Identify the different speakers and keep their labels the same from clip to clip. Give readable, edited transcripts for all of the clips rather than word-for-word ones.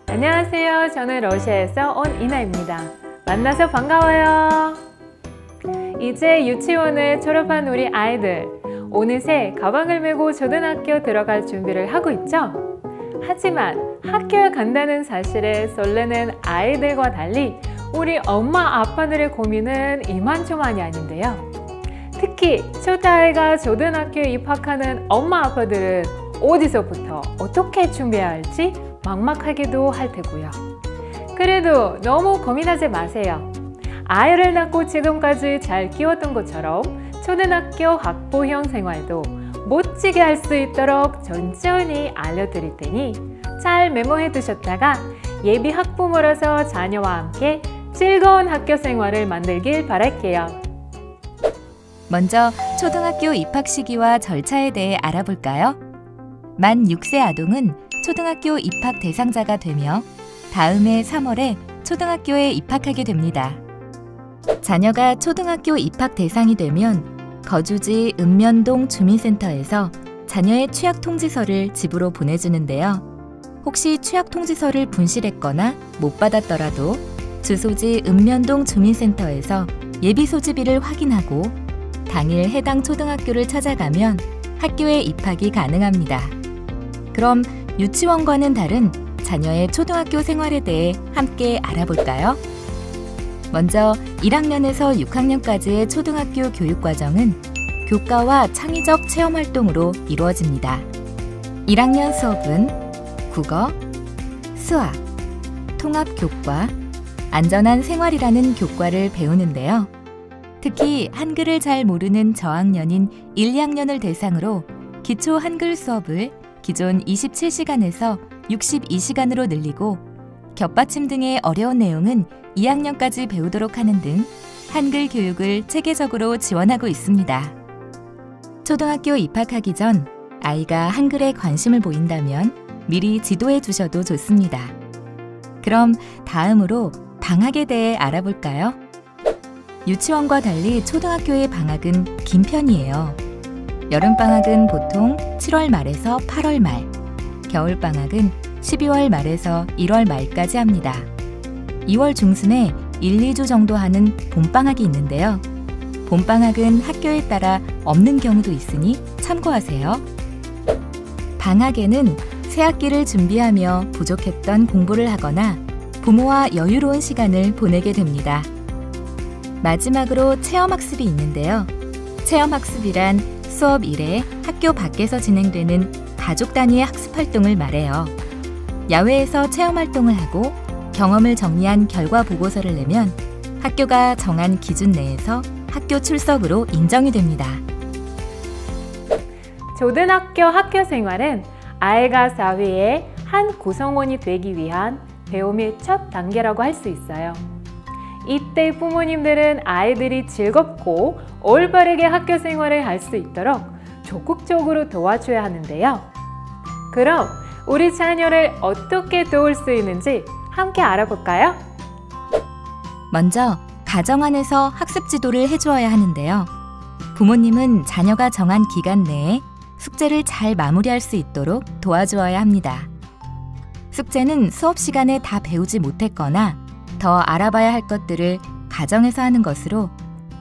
Speaker 1: 안녕하세요. 저는 러시아에서 온 이나입니다. 만나서 반가워요. 이제 유치원을 졸업한 우리 아이들, 어느새 가방을 메고 초등학교 들어갈 준비를 하고 있죠? 하지만 학교에 간다는 사실에 설레는 아이들과 달리 우리 엄마 아빠들의 고민은 이만저만이 아닌데요. 특히 초등아이가 초등학교에 입학하는 엄마 아빠들은 어디서부터 어떻게 준비해야 할지 막막하기도 할 테고요. 그래도 너무 고민하지 마세요. 아이를 낳고 지금까지 잘 키웠던 것처럼 초등학교 학부형 생활도 멋지게 할 수 있도록 천천히 알려드릴 테니 잘 메모해 두셨다가 예비 학부모로서 자녀와 함께 즐거운 학교 생활을 만들길 바랄게요.
Speaker 2: 먼저 초등학교 입학 시기와 절차에 대해 알아볼까요? 만 6세 아동은 초등학교 입학 대상자가 되며 다음해 3월에 초등학교에 입학하게 됩니다. 자녀가 초등학교 입학 대상이 되면 거주지 읍면동 주민센터에서 자녀의 취약통지서를 집으로 보내주는데요. 혹시 취약통지서를 분실했거나 못 받았더라도 주소지 읍면동 주민센터에서 예비 소지비를 확인하고 당일 해당 초등학교를 찾아가면 학교에 입학이 가능합니다. 그럼 유치원과는 다른 자녀의 초등학교 생활에 대해 함께 알아볼까요? 먼저 1학년에서 6학년까지의 초등학교 교육과정은 교과와 창의적 체험활동으로 이루어집니다. 1학년 수업은 국어, 수학, 통합교과, 안전한 생활이라는 교과를 배우는데요. 특히 한글을 잘 모르는 저학년인 1, 2학년을 대상으로 기초 한글 수업을 기존 27시간에서 62시간으로 늘리고 겹받침 등의 어려운 내용은 2학년까지 배우도록 하는 등 한글 교육을 체계적으로 지원하고 있습니다. 초등학교 입학하기 전 아이가 한글에 관심을 보인다면 미리 지도해 두셔도 좋습니다. 그럼 다음으로 방학에 대해 알아볼까요? 유치원과 달리 초등학교의 방학은 긴 편이에요. 여름방학은 보통 7월 말에서 8월 말, 겨울방학은 12월 말에서 1월 말까지 합니다. 2월 중순에 1, 2주 정도 하는 봄방학이 있는데요. 봄방학은 학교에 따라 없는 경우도 있으니 참고하세요. 방학에는 새학기를 준비하며 부족했던 공부를 하거나 부모와 여유로운 시간을 보내게 됩니다. 마지막으로 체험학습이 있는데요. 체험학습이란 수업 이래 학교 밖에서 진행되는 가족 단위의 학습활동을 말해요. 야외에서 체험활동을 하고 경험을 정리한 결과 보고서를 내면 학교가 정한 기준 내에서 학교 출석으로 인정이 됩니다.
Speaker 1: 초등학교 학교 생활은 아이가 사회의 한 구성원이 되기 위한 배움의 첫 단계라고 할 수 있어요. 이때 부모님들은 아이들이 즐겁고 올바르게 학교 생활을 할 수 있도록 적극적으로 도와줘야 하는데요. 그럼 우리 자녀를 어떻게 도울 수 있는지 함께 알아볼까요?
Speaker 2: 먼저 가정 안에서 학습 지도를 해주어야 하는데요. 부모님은 자녀가 정한 기간 내에 숙제를 잘 마무리할 수 있도록 도와주어야 합니다. 숙제는 수업 시간에 다 배우지 못했거나 더 알아봐야 할 것들을 가정에서 하는 것으로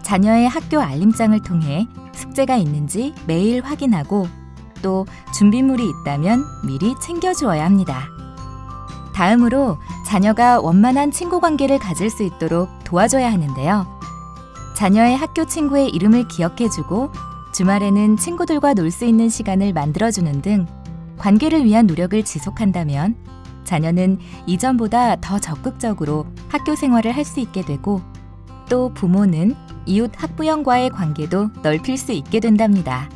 Speaker 2: 자녀의 학교 알림장을 통해 숙제가 있는지 매일 확인하고 또 준비물이 있다면 미리 챙겨주어야 합니다. 다음으로 자녀가 원만한 친구 관계를 가질 수 있도록 도와줘야 하는데요. 자녀의 학교 친구의 이름을 기억해주고 주말에는 친구들과 놀 수 있는 시간을 만들어주는 등 관계를 위한 노력을 지속한다면 자녀는 이전보다 더 적극적으로 학교 생활을 할 수 있게 되고 또 부모는 이웃 학부형과의 관계도 넓힐 수 있게 된답니다.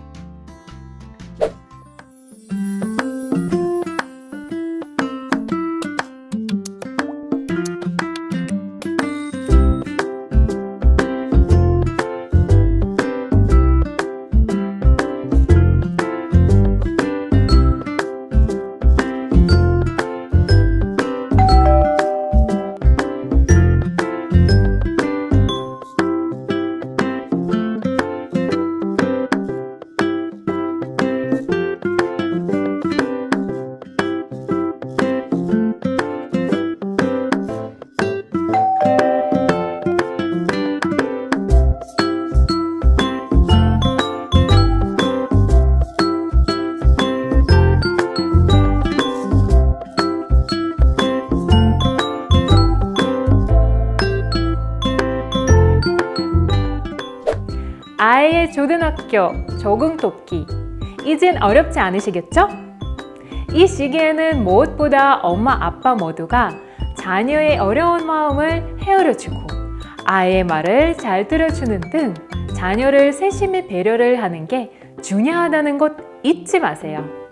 Speaker 1: 아이의 초등학교 적응 돕기. 이젠 어렵지 않으시겠죠? 이 시기에는 무엇보다 엄마, 아빠 모두가 자녀의 어려운 마음을 헤아려주고 아이의 말을 잘 들어주는 등 자녀를 세심히 배려를 하는 게 중요하다는 것 잊지 마세요.